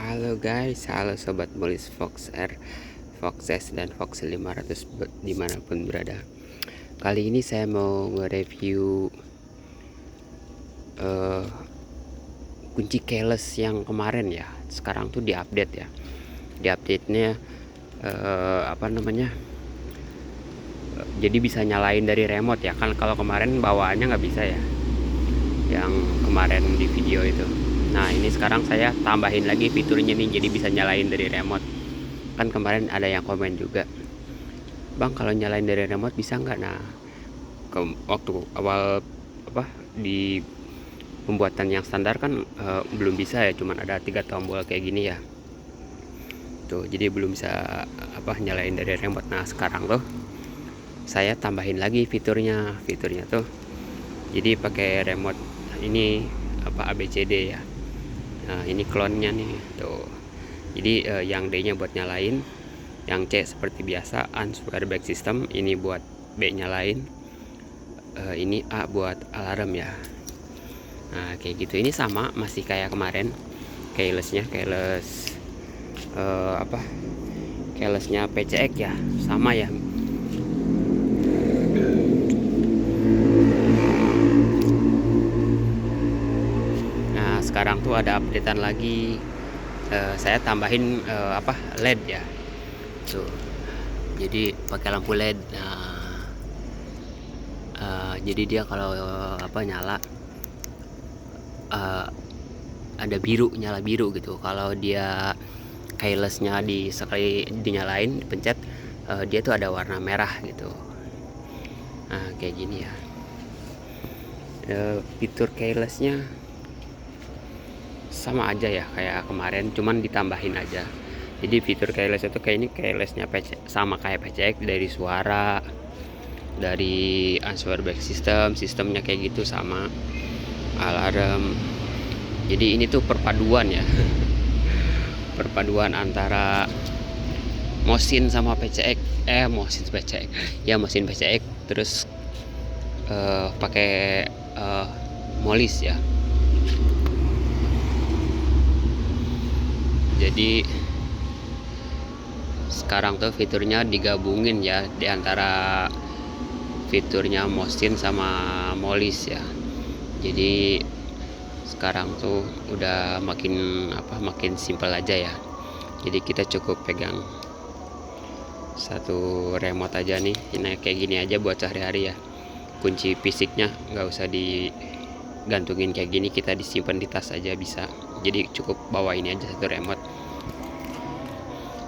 Halo guys, halo sobat Molis Fox R, Fox S dan Fox 500 dimanapun berada. Kali ini saya mau nge-review kunci keyless yang kemarin ya. Sekarang tuh diupdate ya. Diupdate-nya jadi bisa nyalain dari remote ya. Kan kalau kemarin bawaannya nggak bisa ya. Yang kemarin di video itu. Nah, ini sekarang saya tambahin lagi fiturnya nih, jadi bisa nyalain dari remote. Kan kemarin ada yang komen juga, Bang, kalau nyalain dari remote bisa nggak? Nah, waktu awal di pembuatan yang standar kan belum bisa ya, cuman ada 3 tombol kayak gini ya. Tuh, jadi belum bisa nyalain dari remote. Nah, sekarang tuh saya tambahin lagi fiturnya tuh. Jadi pakai remote ini ABCD ya. Nah, ini klonnya nih tuh. Jadi yang D-nya buat nyalain, yang C seperti biasa answer back system, ini buat B nyalain, ini A buat alarm ya. Nah, kayak gitu. Ini sama, masih kayak kemarin. Keylessnya keylessnya PCX ya, sama ya. Nah, sekarang tuh ada updatean lagi. Saya tambahin LED ya. Tuh. Jadi pakai lampu LED. Nah, jadi dia kalau nyala ada biru, nyala biru gitu. Kalau dia keylessnya sekali dinyalain, dipencet, dia tuh ada warna merah gitu. Nah, kayak gini ya. Fitur keylessnya sama aja ya kayak kemarin, cuman ditambahin aja. Jadi fitur keyless itu kayak ini, keylessnya sama kayak PCX, dari suara, dari answer back system, sistemnya kayak gitu sama alarm. Jadi ini tuh perpaduan ya, perpaduan antara Mosin sama PCX, Mosin PCX terus pakai Molis ya. Jadi sekarang tuh fiturnya digabungin ya, di antara fiturnya Mosin sama Molis ya. Jadi sekarang tuh udah makin simpel aja ya. Jadi kita cukup pegang satu remote aja nih. Ini kayak gini aja buat sehari-hari ya. Kunci fisiknya nggak usah digantungin kayak gini, kita disimpan di tas aja bisa. Jadi cukup bawa ini aja, satu remote,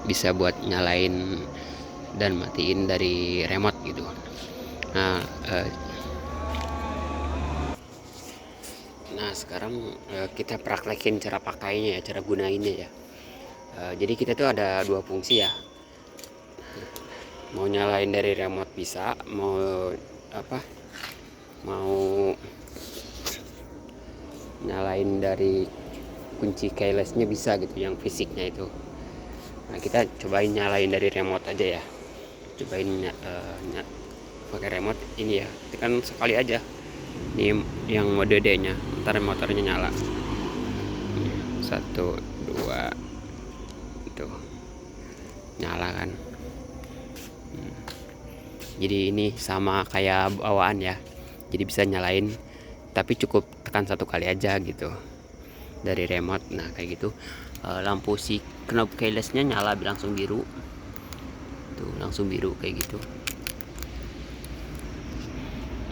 bisa buat nyalain dan matiin dari remote gitu. Nah, sekarang kita praktekin cara pakainya ya, cara gunainnya ya. Jadi kita tuh ada 2 fungsi ya. Mau nyalain dari remote bisa, mau nyalain dari kunci keylessnya bisa gitu, yang fisiknya itu. Nah, kita cobain nyalain dari remote aja ya. Cobain pakai remote ini ya, tekan sekali aja. Ini yang mode D nya, ntar motornya nyala. 1, 2 itu nyala kan. Jadi ini sama kayak bawaan ya, jadi bisa nyalain, tapi cukup tekan 1 kali aja gitu dari remote. Nah, kayak gitu. Lampu si knob keylessnya nyala langsung biru tuh, langsung biru kayak gitu.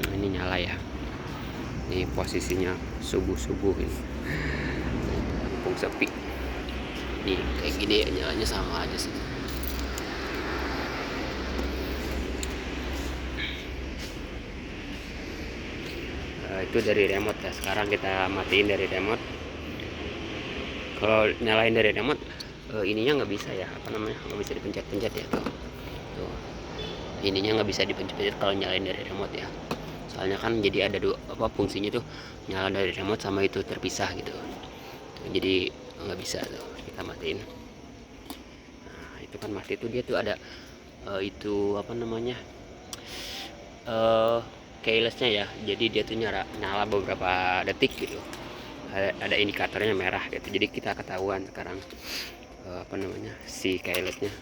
Nah, ini nyala ya. Ini posisinya subuh ini, mumpung sepi nih, kayak gini ya, nyalanya sama aja sih. Itu dari remote ya. Sekarang kita matiin dari remote. Kalau nyalain dari remote, ininya nggak bisa ya, nggak bisa dipencet-pencet ya tuh. Ininya nggak bisa dipencet-pencet kalau nyalain dari remote ya. Soalnya kan jadi ada fungsinya tuh, nyala dari remote sama itu terpisah gitu. Jadi nggak bisa tuh, kita matiin. Nah, itu kan mati tuh, dia tuh ada keylessnya ya. Jadi dia tuh nyala beberapa detik gitu. ada indikatornya merah gitu. Jadi kita ketahuan sekarang apa namanya si keylessnya.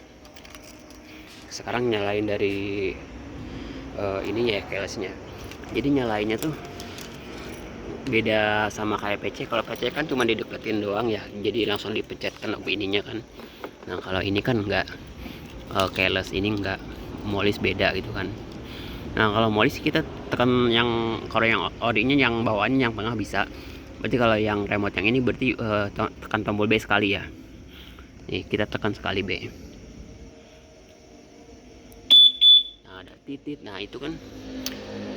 Sekarang nyalain dari ininya ya, keylessnya. Jadi nyalainnya tuh beda sama kayak PC. Kalau PC kan cuma dideketin doang ya, jadi langsung dipencet knob ininya kan. Nah kalau ini kan enggak, keyless ini enggak, molis beda gitu kan. Nah kalau molis kita tekan yang, kalau yang orinya yang bawaannya yang tengah bisa. Berarti kalau yang remote yang ini berarti tekan tombol B sekali ya. Nih kita tekan sekali B. Nah ada titik. Nah itu kan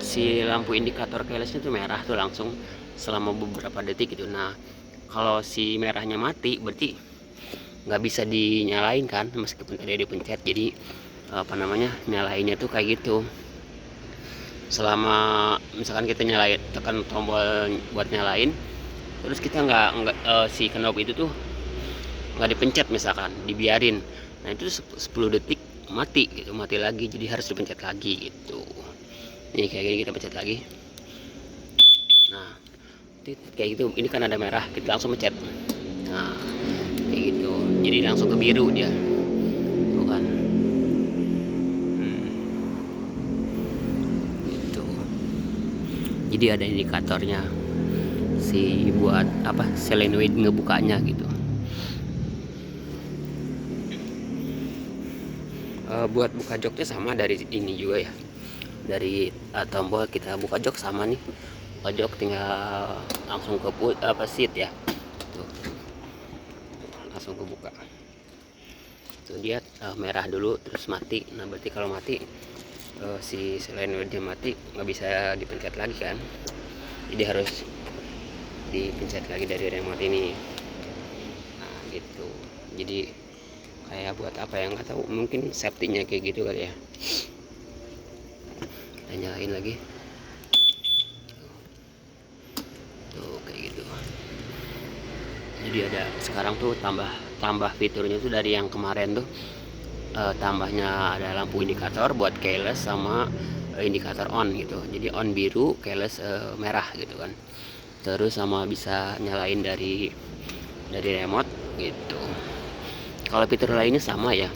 si lampu indikator keylessnya tuh merah tuh langsung selama beberapa detik gitu. Nah kalau si merahnya mati berarti nggak bisa dinyalain kan, meskipun tadi dipencet. Jadi apa namanya, nyalainnya tuh kayak gitu. Selama misalkan kita nyalain, tekan tombol buat nyalain, terus kita nggak si knob itu tuh nggak dipencet, misalkan dibiarin, nah itu 10 detik mati gitu, mati lagi. Jadi harus dipencet lagi gitu. Nih kayak gini kita pencet lagi. Nah kayak gitu, ini kan ada merah, kita langsung pencet. Nah kayak gitu, jadi langsung ke biru dia tuh kan. Gitu. Jadi ada indikatornya si buat apa, solenoid ngebukanya gitu. Buat buka joknya sama dari ini juga ya, dari tombol kita buka jok sama nih. Buka jok tinggal langsung ke apa seat ya, tuh langsung kebuka. Tuh dia merah dulu terus mati. Nah berarti kalau mati si solenoidnya mati, nggak bisa dipencet lagi kan. Jadi harus dipencet lagi dari remote ini. Nah gitu. Jadi kayak buat apa ya, nggak tahu, mungkin safety-nya kayak gitu kali ya. Kita nyalain lagi tuh kayak gitu. Jadi ada sekarang tuh tambah fiturnya tuh dari yang kemarin tuh, tambahnya ada lampu indikator buat keyless sama indikator on gitu. Jadi on biru, keyless merah gitu kan. Terus sama bisa nyalain dari remote gitu. Kalau fitur lainnya sama ya,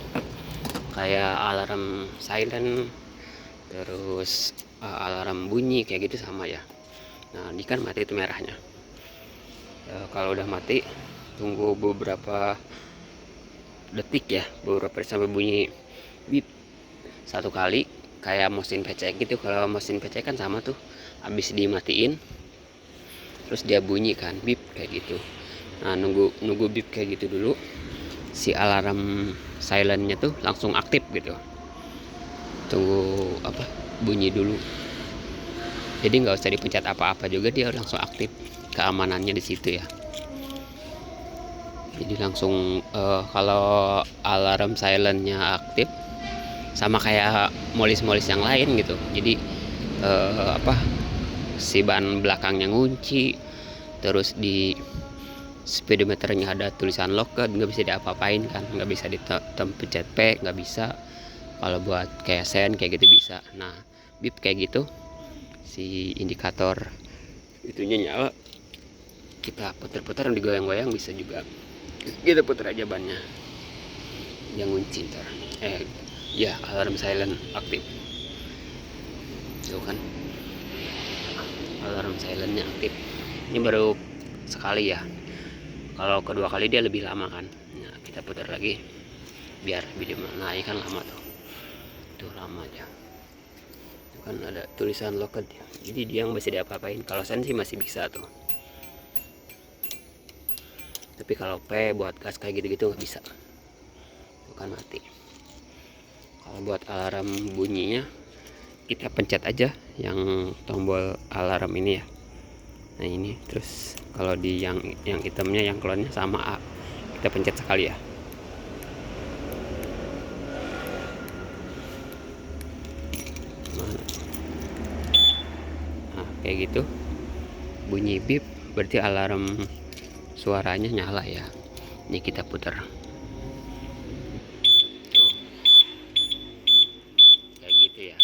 kayak alarm silent, terus alarm bunyi kayak gitu sama ya. Nah ini kan mati itu merahnya. Kalau udah mati tunggu beberapa detik ya, beberapa sampai bunyi bip satu kali, kayak mesin PC gitu. Kalau mesin PC kan sama tuh, habis dimatiin terus dia bunyi kan bip kayak gitu. Nah nunggu bip kayak gitu dulu, si alarm silentnya tuh langsung aktif gitu. Tunggu apa, bunyi dulu. Jadi nggak usah dipencet apa-apa juga, dia langsung aktif. Keamanannya di situ ya. Jadi langsung kalau alarm silentnya aktif, sama kayak molis-molis yang lain gitu. Jadi apa, si ban belakangnya ngunci, terus di speedometernya ada tulisan locked, nggak bisa diapa-apain kan, nggak bisa dipencet P, nggak bisa. Kalau buat kayak sen kayak gitu bisa. Nah bip kayak gitu, si indikator itunya nyala, kita putar-putar, digoyang-goyang bisa juga. Kita putar aja bannya, yang ngunci ntar ya alarm silent aktif tuh kan, alarm silentnya aktif. Ini baru sekali ya, kalau kedua kali dia lebih lama kan. Nah kita putar lagi biar video. Nah ini kan lama tuh lama aja. Itu kan ada tulisan locked ya, jadi dia yang masih diapa-apain. Kalau sen sih masih bisa tuh, tapi kalau P buat gas kayak gitu-gitu nggak bisa, itu kan mati. Kalau buat alarm bunyinya, kita pencet aja yang tombol alarm ini ya. Nah ini, terus kalau di yang hitamnya, yang klonnya sama A, kita pencet sekali ya. Nah kayak gitu, bunyi bip berarti alarm suaranya nyala ya. Ini kita putar tuh kayak gitu ya,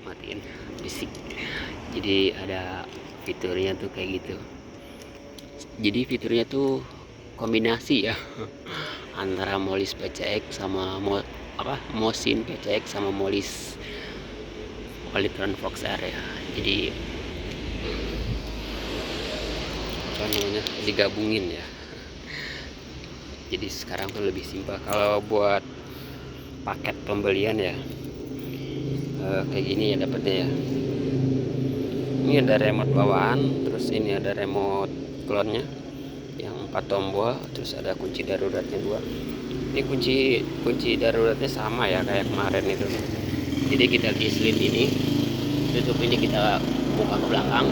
matiin bisik. Jadi ada fiturnya tuh kayak gitu. Jadi fiturnya tuh kombinasi ya antara Molis PCX sama Mosin PCX sama Molis Polytron Fox R ya. Jadi apa namanya, digabungin ya. Jadi sekarang tuh lebih simpel kalau buat paket pembelian ya. Kayak gini ya dapetnya ya. Ini ada remote bawaan, terus ini ada remote klonnya yang 4 tombol, terus ada kunci daruratnya 2. Ini kunci daruratnya sama ya kayak kemarin itu. Jadi kita dislin ini, tutup ini kita buka ke belakang,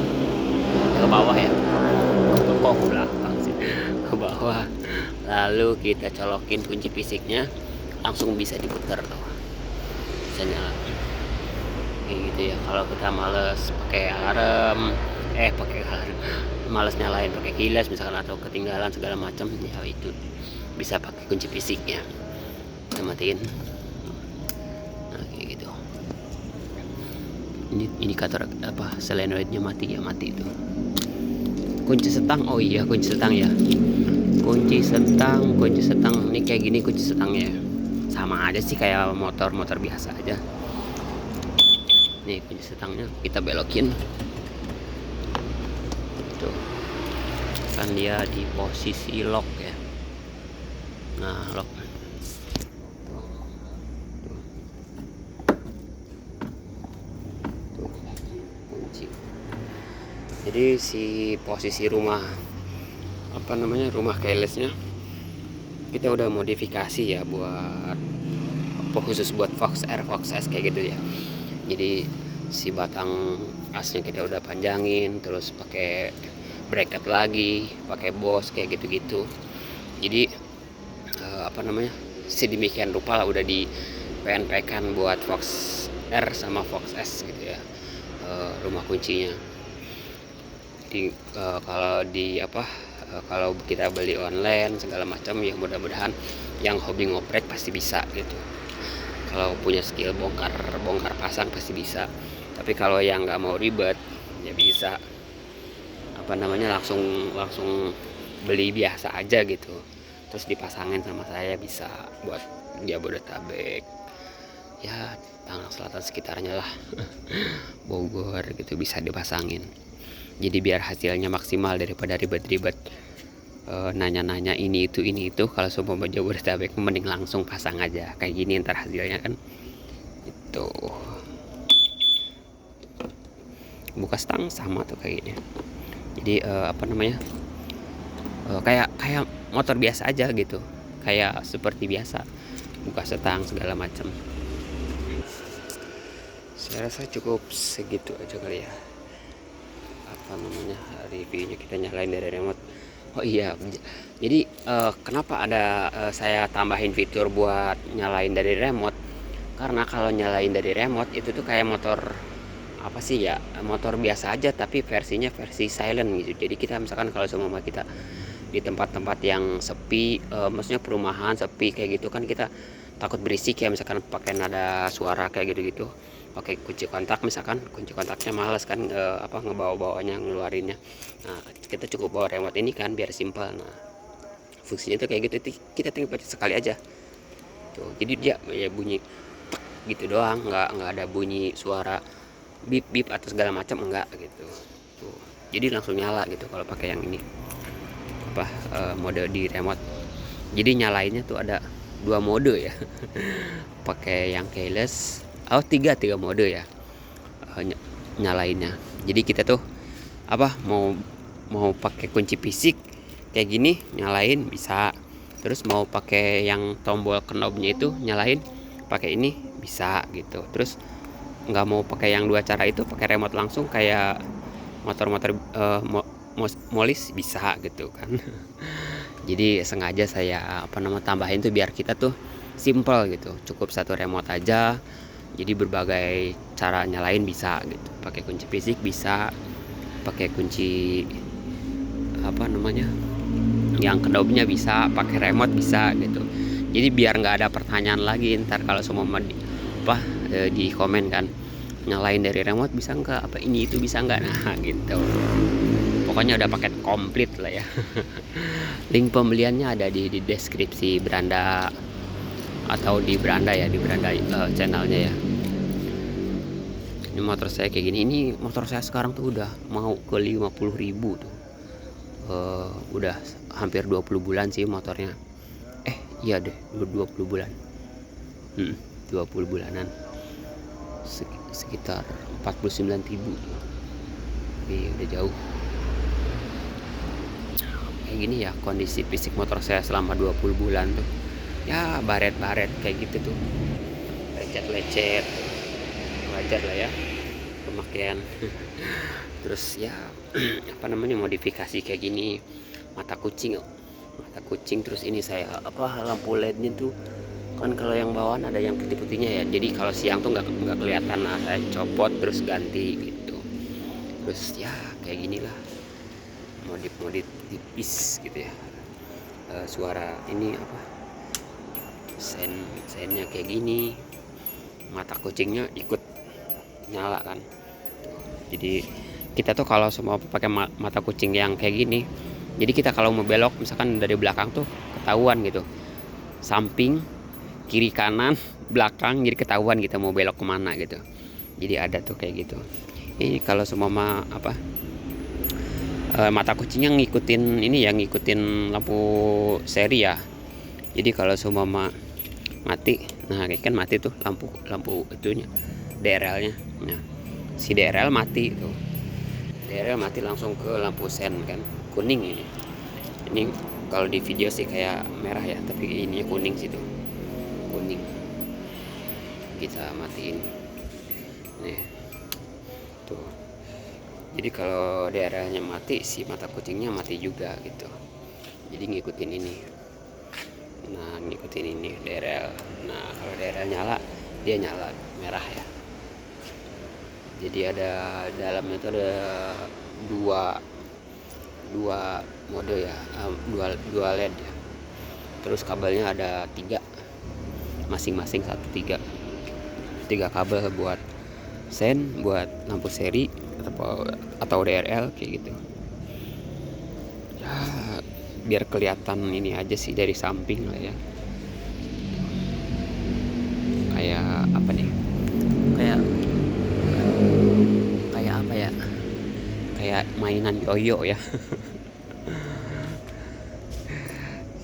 ke bawah ya. Kok ke belakang sih? Ke bawah. Lalu kita colokin kunci fisiknya, langsung bisa diputar tuh. Bisa nyala. Kayak gitu ya. Kalau kita males pakai males nyalain pakai kilas misalkan atau ketinggalan segala macam ya, itu bisa pakai kunci fisiknya. Kita matiin. Nah, kayak gitu. Ini indikator solenoidnya mati itu. Kunci setang, oh iya kunci setang ya. Kunci setang ini kayak gini kunci setangnya. Sama aja sih kayak motor biasa aja. Nih kunci setangnya kita belokin. Tuh. Kan dia di posisi lock ya. Nah, lock. Tuh. Kunci. Jadi si posisi rumah keylessnya kita udah modifikasi ya buat khusus buat Fox R, Fox S kayak gitu ya. Jadi si batang asnya kita udah panjangin, terus pakai bracket lagi, pakai bos kayak gitu-gitu. Jadi sedemikian rupa lah udah di PNP kan buat Fox R sama Fox S gitu ya. Rumah kuncinya. Jadi kalau kita beli online segala macam ya, mudah-mudahan yang hobi ngoprek pasti bisa gitu. Kalau punya skill bongkar pasang pasti bisa. Tapi kalau yang nggak mau ribet ya bisa langsung beli biasa aja gitu, terus dipasangin sama saya, bisa buat Jabodetabek ya, Tangerang Selatan sekitarnya lah. Bogor gitu bisa dipasangin. Jadi biar hasilnya maksimal daripada ribet-ribet nanya-nanya ini itu. Kalau semua Jabodetabek mending langsung pasang aja kayak gini, ntar hasilnya kan itu. Buka stang sama tuh kayak gini. Jadi kayak motor biasa aja gitu, kayak seperti biasa buka stang segala macam. Saya rasa cukup segitu aja kali ya reviewnya. Kita nyalain dari remote. Oh iya, jadi kenapa ada saya tambahin fitur buat nyalain dari remote, karena kalau nyalain dari remote itu tuh kayak motor motor biasa aja tapi versi silent gitu. Jadi kita misalkan kalau semua kita di tempat-tempat yang sepi, maksudnya perumahan sepi kayak gitu kan, kita takut berisik ya, misalkan pakai nada suara kayak gitu-gitu, pakai kunci kontak misalkan, kunci kontaknya males kan ngebawa-bawanya, ngeluarinnya. Nah, kita cukup bawa remote ini kan biar simpel. Nah, fungsinya tuh kayak gitu, kita tinggal pencet sekali aja tuh, jadi dia ya bunyi gitu doang, nggak ada bunyi suara bip atau segala macam, enggak gitu tuh. Jadi langsung nyala gitu kalau pakai yang ini mode di remote. Jadi nyalainnya tuh ada 2 mode ya. Pakai yang keyless, tiga mode ya nyalainnya. Jadi kita tuh mau pakai kunci fisik kayak gini nyalain bisa, terus mau pakai yang tombol knobnya itu nyalain pakai ini bisa gitu. Terus nggak mau pakai yang 2 cara itu, pakai remote langsung kayak motor-motor Molis bisa gitu kan. Jadi sengaja saya tambahin tuh biar kita tuh simple gitu, cukup 1 remote aja. Jadi berbagai cara nyalain bisa gitu, pakai kunci fisik bisa, pakai kunci yang knobnya bisa, pakai remote bisa gitu. Jadi biar nggak ada pertanyaan lagi ntar kalau semua di komen kan, nyalain dari remote bisa nggak, apa ini itu bisa nggak, nah gitu. Pokoknya udah paket komplit lah ya. Link pembeliannya ada di deskripsi beranda, atau di beranda ya, di beranda channelnya ya. Ini motor saya kayak gini. Ini motor saya sekarang tuh udah mau ke 50.000 tuh. Udah hampir 20 bulan sih motornya. Iya deh, 20 bulan. 20 bulanan. Sekitar 49.000. Iya, udah jauh. Kayak gini ya kondisi fisik motor saya selama 20 bulan tuh. Ya baret-baret kayak gitu tuh. Lecet-lecet. Wajar lah ya pemakaian. Terus ya apa namanya, modifikasi kayak gini, mata kucing terus ini saya lampu LED-nya tuh kan, kalau yang bawaan ada yang putih-putihnya ya, jadi kalau siang tuh nggak kelihatan. Nah, saya copot terus ganti gitu. Terus ya kayak ginilah, modif tipis gitu ya. Suara ini apa, sennya kayak gini, mata kucingnya ikut nyala kan. Jadi kita tuh kalau semua pakai mata kucing yang kayak gini, jadi kita kalau mau belok misalkan dari belakang tuh ketahuan gitu, samping, kiri, kanan, belakang, jadi ketahuan kita mau belok kemana gitu. Jadi ada tuh kayak gitu. Ini kalau semua mata kucingnya ngikutin ini ya, ngikutin lampu seri ya. Jadi kalau semua mati, nah kayak kan mati tuh lampu itunya, DRL-nya. Nah, si DRL mati tuh. DRL mati langsung ke lampu sen kan, kuning ini. Ini kalau di video sih kayak merah ya, tapi ini kuning sih tuh. Kuning. Kita matiin. Nih. Tuh. Jadi kalau DRL-nya mati, si mata kucingnya mati juga gitu. Jadi ngikutin ini. Nah, ngikutin ini DRL. Nah, kalau DRL nyala, dia nyala merah ya. Jadi ada dalamnya itu ada dua mode ya, dua LED ya. Terus kabelnya ada 3, masing-masing 3 kabel buat sen, buat lampu seri atau DRL kayak gitu ya, biar kelihatan ini aja sih dari samping lah ya. Kayak apa nih, kayak apa ya, kayak mainan yoyo ya.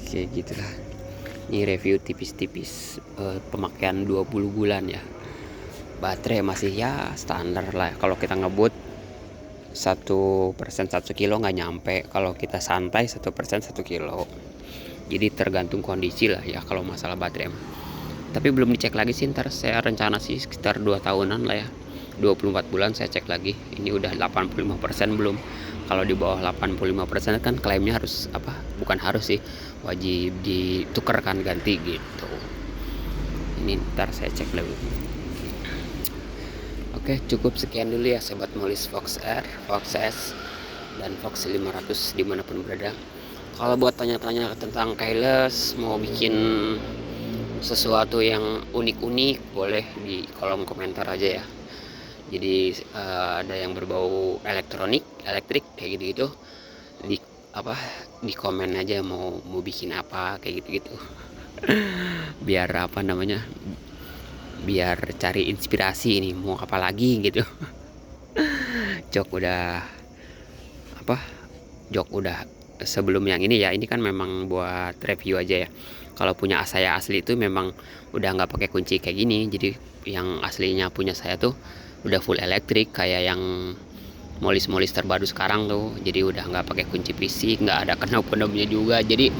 Kayak gitulah. Ini review tipis-tipis pemakaian 20 bulan ya. Baterai masih ya standar lah. Kalau kita ngebut 1% 1 kilo nggak nyampe. Kalau kita santai 1% 1 kilo. Jadi tergantung kondisi lah ya kalau masalah baterai. Tapi belum dicek lagi sih, ntar saya rencana sih sekitar 2 tahunan lah ya. 24 bulan saya cek lagi. Ini udah 85% belum. Kalau di bawah 85% kan klaimnya harus apa? Bukan harus sih, wajib ditukerkan ganti gitu. Ini ntar saya cek dulu. Oke, cukup sekian dulu ya sobat Molis Fox R, Fox S, dan Fox 500 dimanapun berada. Kalau buat tanya-tanya tentang keyless, mau bikin sesuatu yang unik-unik, boleh di kolom komentar aja ya. Jadi ada yang berbau elektrik kayak gitu-gitu, di komen aja mau bikin apa kayak gitu-gitu. Biar apa namanya, biar cari inspirasi ini mau apa lagi gitu. Jok udah sebelum yang ini ya, ini kan memang buat review aja ya. Kalau punya saya asli itu memang udah nggak pakai kunci kayak gini. Jadi yang aslinya punya saya tuh udah full elektrik kayak yang molis terbaru sekarang tuh. Jadi udah nggak pakai kunci fisik, nggak ada knop-knopnya juga. Jadi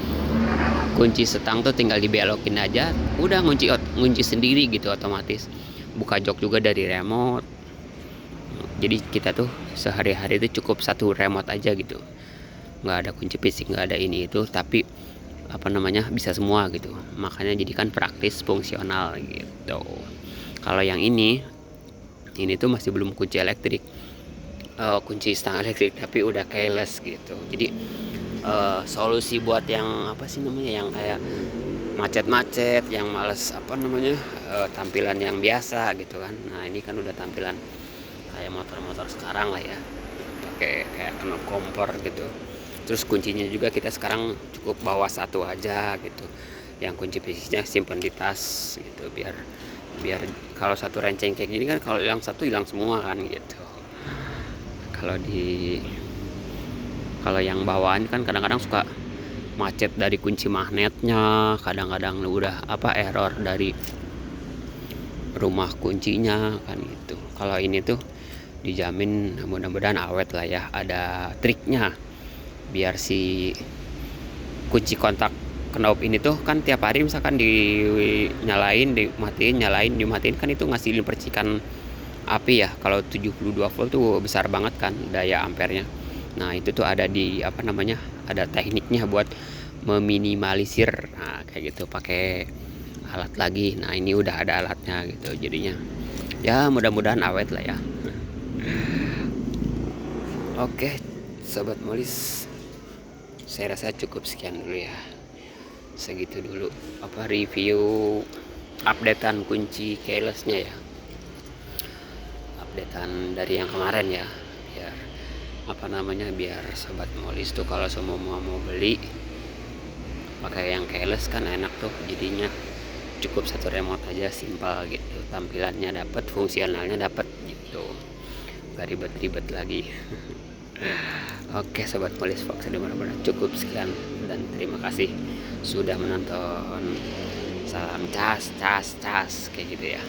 kunci setang tuh tinggal dibelokin aja, udah ngunci sendiri gitu otomatis. Buka jok juga dari remote. Jadi kita tuh sehari-hari itu cukup satu remote aja gitu. Nggak ada kunci fisik, nggak ada ini itu, tapi apa namanya, bisa semua gitu. Makanya jadi kan praktis, fungsional gitu. Kalau yang ini tuh masih belum kunci elektrik, kunci stang elektrik, tapi udah keyless gitu. Jadi solusi buat yang apa sih namanya, yang kayak macet-macet, yang males apa namanya, tampilan yang biasa gitu kan. Nah ini kan udah tampilan kayak motor-motor sekarang lah ya, pakai kayak knop kompor gitu. Terus kuncinya juga kita sekarang cukup bawa satu aja gitu, yang kunci fisiknya simpan di tas gitu, biar biar kalau satu renceng kayak gini kan, kalau hilang satu hilang semua kan gitu. Kalau di kalau yang bawaan kan kadang-kadang suka macet dari kunci magnetnya, kadang-kadang udah apa error dari rumah kuncinya kan gitu. Kalau ini tuh dijamin mudah-mudahan awet lah ya, ada triknya biar si kunci kontak knob ini tuh kan tiap hari misalkan dinyalain dimatiin, nyalain dimatiin kan, itu ngasilin percikan api ya. Kalau 72 volt tuh besar banget kan daya ampernya. Nah itu tuh ada di apa namanya, ada tekniknya buat meminimalisir. Nah kayak gitu pakai alat lagi. Nah ini udah ada alatnya gitu, jadinya ya mudah-mudahan awet lah ya. Oke sobat molis, saya rasa cukup sekian dulu ya, segitu dulu apa review updatean kunci keylessnya ya, updatean dari yang kemarin ya, biar apa namanya, biar sobat molis tuh kalau semua mau beli pakai yang keyless kan enak tuh, jadinya cukup satu remote aja, simpel gitu, tampilannya dapat, fungsionalnya dapat gitu, gak ribet-ribet lagi. Oke sobat molis Fox, dimana-mana cukup sekian dan terima kasih sudah menonton. Salam cas cas cas kayak gitu ya.